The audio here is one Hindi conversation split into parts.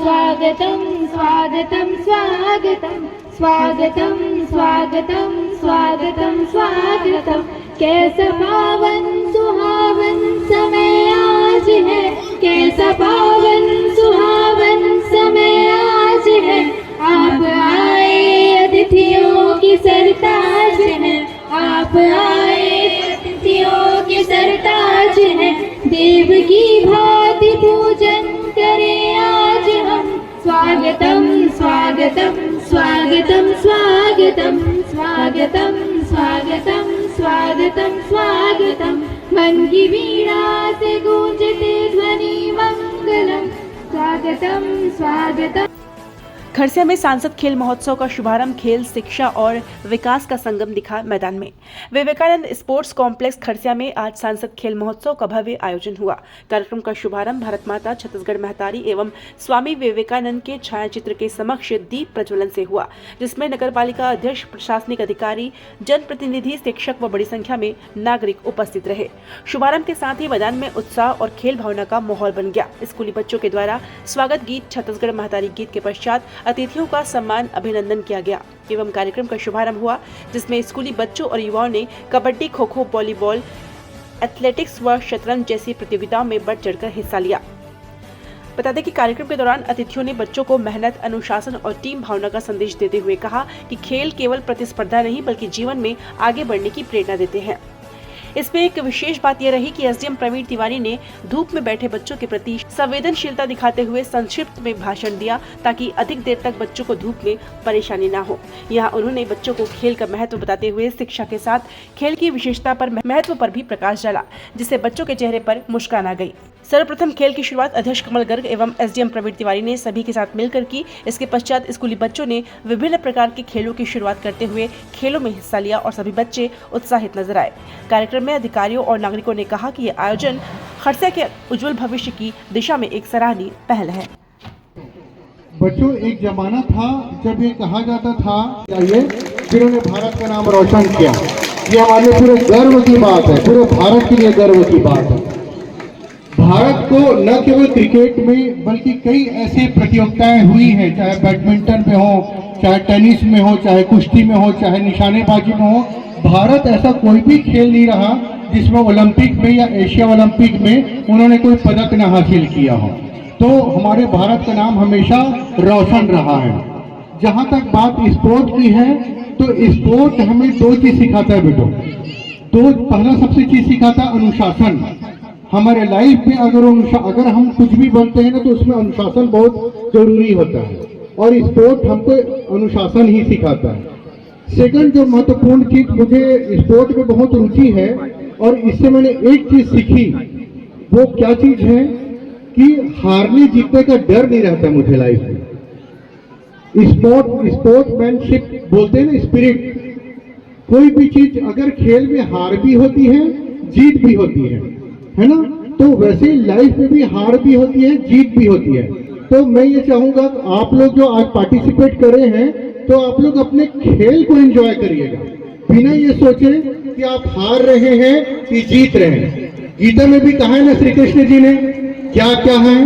स्वागतं स्वागतं स्वागतं स्वागतं स्वागतं स्वागतं स्वागतं। कैसा पावन सुहावन समय आज है, कैसा पावन सुहावन समय आज है। आप आए अतिथियों की सरताज है, आप आए अतिथियों की सरताज है। देव की भांति पूजन करें आज हम। स्वागतं स्वागतं स्वागतं स्वागतं स्वागतं स्वागतं स्वागतं स्वागतं। मन की वीणा से गूंजते ध्वनि मंगलम। स्वागतं स्वागतं। खरसिया में सांसद खेल महोत्सव का शुभारंभ खेल, शिक्षा और विकास का संगम दिखा मैदान में। विवेकानंद स्पोर्ट्स कॉम्प्लेक्स खरसिया में आज सांसद खेल महोत्सव का भव्य आयोजन हुआ। कार्यक्रम का शुभारंभ भारत माता, छत्तीसगढ़ महतारी एवं स्वामी विवेकानंद के छायाचित्र के समक्ष दीप प्रज्वलन से हुआ, जिसमें नगरपालिका अध्यक्ष, प्रशासनिक अधिकारी, जनप्रतिनिधि, शिक्षक व बड़ी संख्या में नागरिक उपस्थित रहे। शुभारंभ के साथ ही मैदान में उत्साह और खेल भावना का माहौल बन गया। स्कूली बच्चों के द्वारा स्वागत गीत, छत्तीसगढ़ महतारी गीत के पश्चात अतिथियों का सम्मान अभिनंदन किया गया एवं कार्यक्रम का शुभारंभ हुआ, जिसमें स्कूली बच्चों और युवाओं ने कबड्डी, खो खो, वॉलीबॉल, एथलेटिक्स व शतरंज जैसी प्रतियोगिताओं में बढ़ चढ़कर हिस्सा लिया। बता दें कि कार्यक्रम के दौरान अतिथियों ने बच्चों को मेहनत, अनुशासन और टीम भावना का संदेश देते हुए कहा कि खेल केवल प्रतिस्पर्धा नहीं बल्कि जीवन में आगे बढ़ने की प्रेरणा देते हैं। इसमें एक विशेष बात यह रही कि एसडीएम प्रवीण तिवारी ने धूप में बैठे बच्चों के प्रति संवेदनशीलता दिखाते हुए संक्षिप्त में भाषण दिया ताकि अधिक देर तक बच्चों को धूप में परेशानी न हो। यहाँ उन्होंने बच्चों को खेल का महत्व बताते हुए शिक्षा के साथ खेल की विशेषता पर महत्व पर भी प्रकाश डाला, जिससे बच्चों के चेहरे पर मुस्कान आ गई। सर्वप्रथम खेल की शुरुआत अध्यक्ष कमल गर्ग एवं एसडीएम प्रवीण तिवारी ने सभी के साथ मिलकर की। इसके पश्चात स्कूली बच्चों ने विभिन्न प्रकार के खेलों की शुरुआत करते हुए खेलों में हिस्सा लिया और सभी बच्चे उत्साहित नजर आए। कार्यक्रम में अधिकारियों और नागरिकों ने कहा कि यह आयोजन खरसिया के उज्जवल भविष्य की दिशा में एक सराहनीय पहल है। बच्चों, एक जमाना था जब ये कहा जाता था जिन्होंने भारत का नाम रोशन किया। ये हमारे लिए पूरे गर्व की बात है, पूरे भारत के लिए गर्व की बात है। भारत को न केवल क्रिकेट में बल्कि कई ऐसी प्रतियोगिताएं हुई हैं, चाहे बैडमिंटन में हो, चाहे टेनिस में हो, चाहे कुश्ती में हो, चाहे निशानेबाजी में हो। भारत ऐसा कोई भी खेल नहीं रहा जिसमें ओलंपिक में या एशिया ओलंपिक में उन्होंने कोई पदक न हासिल किया हो। तो हमारे भारत का नाम हमेशा रोशन रहा है। जहाँ तक बात स्पोर्ट की है तो स्पोर्ट हमें दो चीज सिखाता है बेटो। तो पहला सबसे चीज सिखाता है अनुशासन। हमारे लाइफ में अगर हम कुछ भी बनते हैं ना तो उसमें अनुशासन बहुत जरूरी होता है और स्पोर्ट हमको अनुशासन ही सिखाता है। सेकंड जो महत्वपूर्ण चीज, मुझे स्पोर्ट में बहुत रुचि है और इससे मैंने एक चीज सीखी। वो क्या चीज है कि हारने जीतने का डर नहीं रहता मुझे लाइफ में। स्पोर्ट्समैनशिप बोलते हैं ना, स्पिरिट। कोई भी चीज अगर खेल में हार भी होती है, जीत भी होती है ना। तो वैसे लाइफ में भी हार भी होती है, जीत भी होती है। तो मैं ये चाहूंगा आप लोग जो आज पार्टिसिपेट कर रहे हैं तो आप लोग अपने खेल को एंजॉय करिएगा, बिना ये सोचे कि आप हार रहे हैं कि जीत रहे हैं। गीता में भी कहा है ना श्री कृष्ण जी ने, क्या कहा है?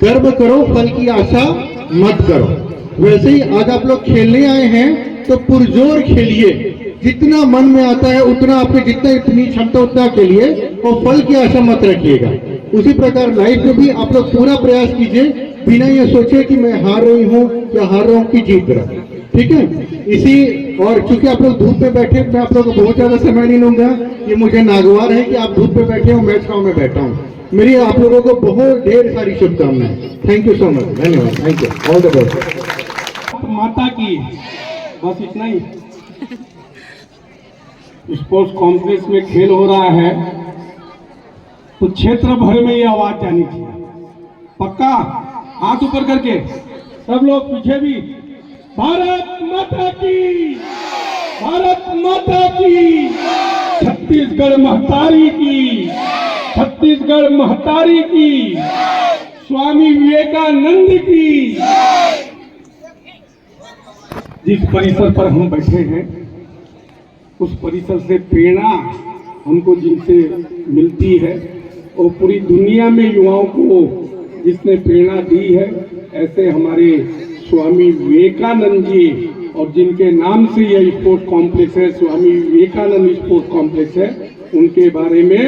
कर्म करो, फल की आशा मत करो। वैसे ही आज आप लोग खेलने आए हैं तो पुरजोर खेलिए, जितना मन में आता है उतना आपके जितनी क्षमता उतना खेलिए और फल की आशा मत रखिएगा। उसी प्रकार लाइफ में भी आप लोग पूरा प्रयास कीजिए, बिना ये सोचे कि मैं हार रही हूँ या हार रहा हूँ कि जीत रहा हूँ। ठीक है? और चूंकि आप लोग धूप में बैठे, मैं आप लोगों को बहुत ज्यादा समय नहीं लूंगा। ये मुझे नागवार है कि आप धूप में बैठे हो, मैं छांव में बैठा हूँ। मेरी आप लोगों को बहुत ढेर सारी शुभकामनाएं। थैंक यू सो मच, धन्यवाद, thank you, all the best. माता की बस इतना ही। स्पोर्ट्स कॉम्प्लेक्स में खेल हो रहा है तो क्षेत्र भर में ये आवाज जानी चाहिए। पक्का? हाथ ऊपर करके सब लोग पीछे भी। भारत माता की, भारत माता की, छत्तीसगढ़ महतारी की, छत्तीसगढ़ महतारी की, स्वामी विवेकानंद की। जिस परिसर पर हम बैठे हैं उस परिसर से प्रेरणा हमको जिनसे मिलती है और पूरी दुनिया में युवाओं को जिसने प्रेरणा दी है, ऐसे हमारे स्वामी विवेकानंद जी, और जिनके नाम से यह स्पोर्ट्स कॉम्प्लेक्स है, स्वामी विवेकानंद स्पोर्ट्स कॉम्प्लेक्स है, उनके बारे में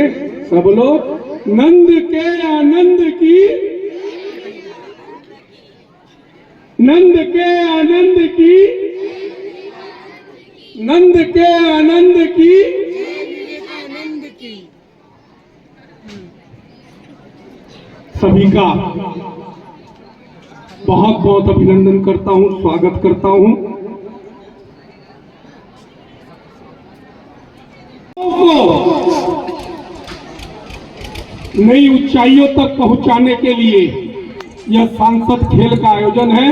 सब लोग नंद के आनंद की, नंद के आनंद की, नंद के आनंद की, सभी का बहुत बहुत अभिनंदन करता हूं, स्वागत करता हूं। नई ऊंचाइयों तक पहुंचाने के लिए यह सांसद खेल का आयोजन है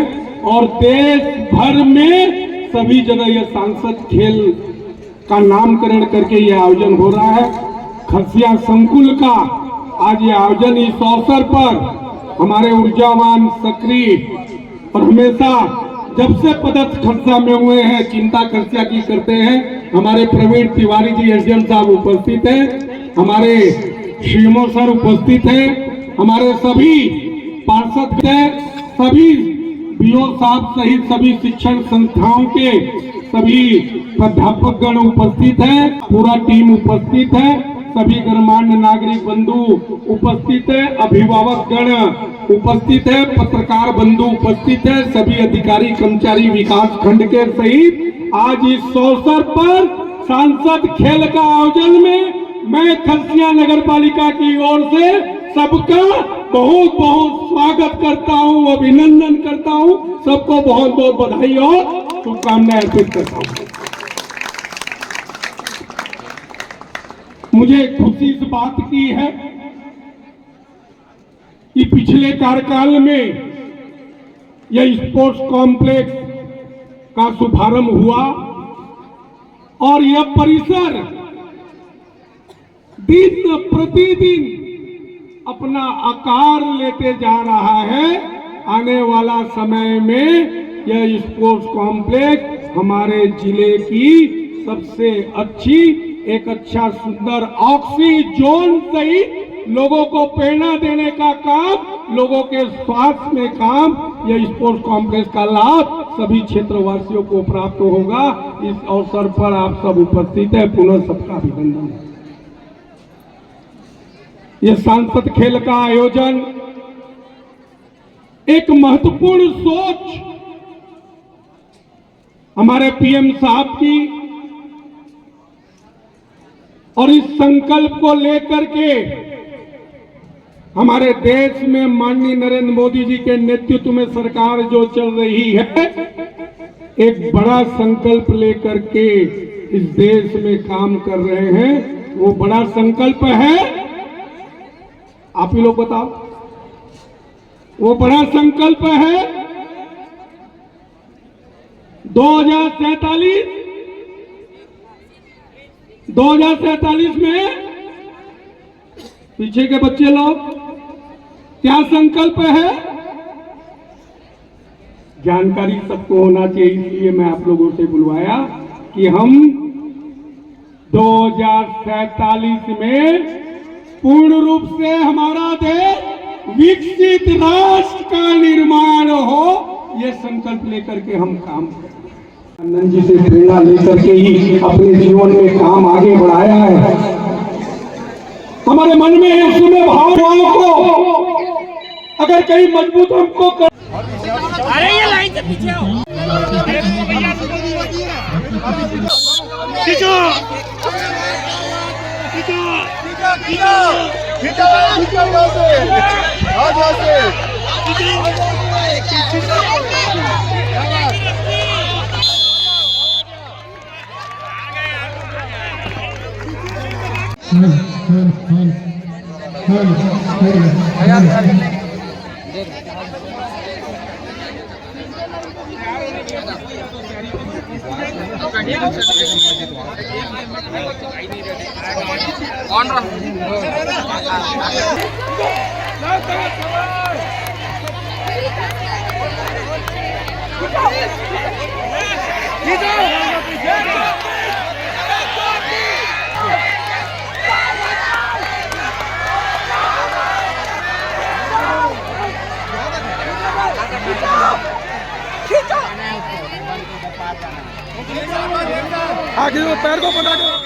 और देश भर में सभी जगह यह सांसद खेल का नामकरण करके यह आयोजन हो रहा है। खरसिया संकुल का आज ये आयोजन इस अवसर पर हमारे ऊर्जावान, सक्रिय और हमेशा जब से पदस्थ खरसिया में हुए हैं चिंता खरसिया की करते हैं, हमारे प्रवीण तिवारी जी एसडीएम साहब उपस्थित हैं, हमारे श्रीमो सर उपस्थित हैं, हमारे सभी पार्षद हैं, सभी बीओ साहब सहित सभी शिक्षण संस्थाओं के सभी प्राध्यापक गण उपस्थित हैं, पूरा टीम उपस्थित है, सभी गणमान्य नागरिक बंधु उपस्थित है, अभिभावक गण उपस्थित है, पत्रकार बंधु उपस्थित है, सभी अधिकारी कर्मचारी विकास खंड के सहित आज इस अवसर पर सांसद खेल का आयोजन में मैं खरसिया नगर पालिका की ओर से सबका बहुत बहुत स्वागत करता हूं, अभिनंदन करता हूं, सबको बहुत बहुत बधाई और शुभकामनाएं अर्पित करता हूं। मुझे खुशी इस बात की है कि पिछले कार्यकाल में यह स्पोर्ट्स कॉम्प्लेक्स का शुभारंभ हुआ और यह परिसर दिन प्रतिदिन अपना आकार लेते जा रहा है। आने वाला समय में यह स्पोर्ट्स कॉम्प्लेक्स हमारे जिले की सबसे अच्छी, एक अच्छा सुंदर ऑक्सीजोन सहित लोगों को प्रेरणा देने का काम, लोगों के स्वास्थ्य में काम, यह स्पोर्ट्स कॉम्प्लेक्स का लाभ सभी क्षेत्रवासियों को प्राप्त होगा। इस अवसर पर आप सब उपस्थित हैं, पुनः सबका अभिनंदन। यह सांसद खेल का आयोजन एक महत्वपूर्ण सोच हमारे पीएम साहब की और इस संकल्प को लेकर के हमारे देश में माननीय नरेंद्र मोदी जी के नेतृत्व में सरकार जो चल रही है, एक बड़ा संकल्प लेकर के इस देश में काम कर रहे हैं। वो बड़ा संकल्प है, आप ही लोग बताओ, वो बड़ा संकल्प है 2047 में पीछे के बच्चे लोग क्या संकल्प है, जानकारी सबको होना चाहिए, इसलिए मैं आप लोगों से बुलवाया कि हम 2047 में पूर्ण रूप से हमारा देश विकसित राष्ट्र का निर्माण हो, ये संकल्प लेकर के हम काम करें। आनंद जी से प्रेरणा लेकर के ही अपने जीवन में काम आगे बढ़ाया है। हमारे मन में है सुने भावनाओं को अगर कहीं मजबूत हमको अरे ये लाइन से पीछे आओ। खींचो कौन आगे पैर को बना के